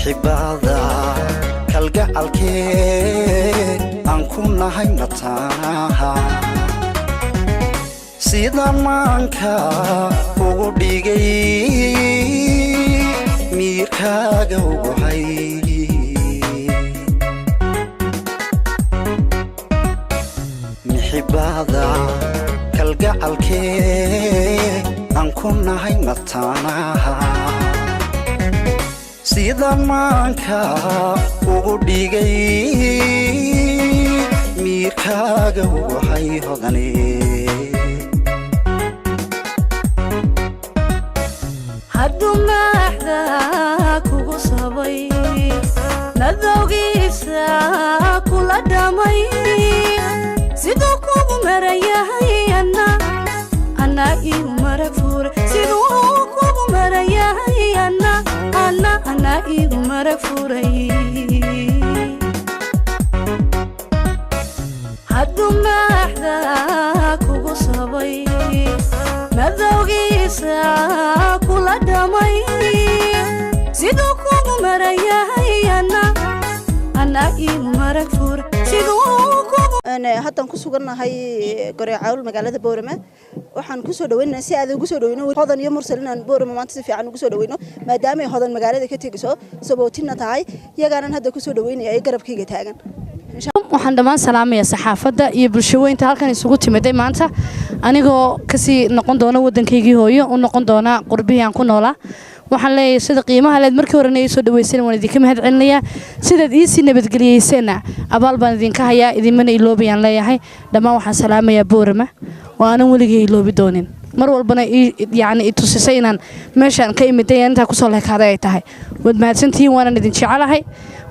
محبادا kalgacalkee aan ku nahay mataanaha sidaan maanka ugu dhigay miirkaaga ugu hay محبادا kalgacalkee aan ku nahay mataanaha sidaan maanka ugu dhigay miirkaaga ugu hay hodane hadduu maaxda kugu sabay nadowgiisa kula dhamay siduu kugu marayahay ana igu marag fuure siduu kugu marayahay ana igu marag furay hadduu maaxda kugu sabay nadowgiisa kula dhamay siduu kugu marayahay ana igu marag fuure أنا هاتن كسوقنا هاي قرية عول مقالة بورما وحن كسر دوينا سي هذا كسر دوينا وهذا اليوم مرسلنا بورما ما تصير عنه كسر دوينا ما دام هذا المقالة كتير سبوتنا تاعي يجعلنا هذا كسر دوينا يقرب كي جتاعن waxaan dhamaan salaamaya saxaafadda iyo bulshooyinka halkan isugu timaaday maanta anigoo kasi noqon doona wadankaygii hooyo u noqon doona qurbiyaan ku noolaa waxaan leeyahay sida qiimaha leed markii hore ay soo dhaweyseen waan idinka mahad celinayaa sidaad ii si nabadgeliyeysana abaal baan idinka hayaa idinmana iloobayaan leeyahay dhamaan waxaan salaamayaa boorama oo aanan weligay iloobi doonin mar walbana yaani itusisay inaan meeshan ka imiday inta ku soo leekaaday ay tahay wad mahadsantiin waan idin jecelahay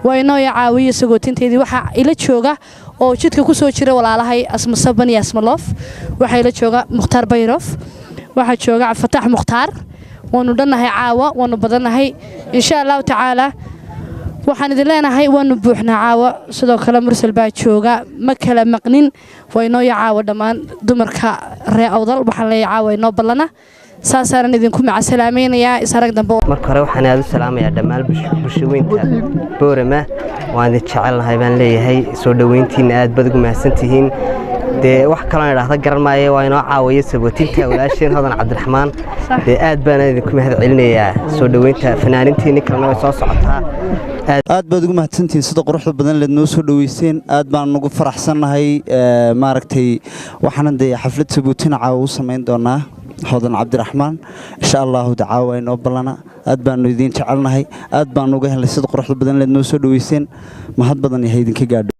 وينو يا عاوية سقوطين تدي وح إلى شوجا أو شد كوسو شراء ولا على هاي اسم صبني اسم لوف وح إلى شوجا مختار بيروف واحد شوجا فتح مختار ونودنا هاي عاوة ونبضنا هاي إن شاء الله تعالى وحندلنا هاي ونبوحنا عاوة صدق كلام مرسل بعد شوجا مكلا مقنين وينو يا عاوة دمان دمرك رأي أوضل وحلا عاوة ينوبلنا ساسارن idinku macsalaameynaya isarag dambe marka hore waxaan aad u salaamayaa dhamaal bulshooyinka boorama waan jecelahay baan leeyahay soo dhaweyntiina aad bad ugu mahadsantihiin de wax kale aan raahda garan maayo waa inoo caawiyo sabootinta walaasheen hodan cabdiraxmaan de aad baan idinku mahad celinayaa soo dhaweynta fanaanintiina kalena way soo socotaa aad baad ugu mahadsantihiin sida quruxda badan leed noo soo dhaweyseen aad baan ugu faraxsanahay maaragtay waxaan de xaflad sabootin caaw u sameyn doonaa hodan cabdiraxmaan insha Allah dacaawa inoo balana aad baan idin jecelnahay aad baan uga helay sida quruxda badan leed noo soo dhaweyseen mahad badan yahay idinka gaadho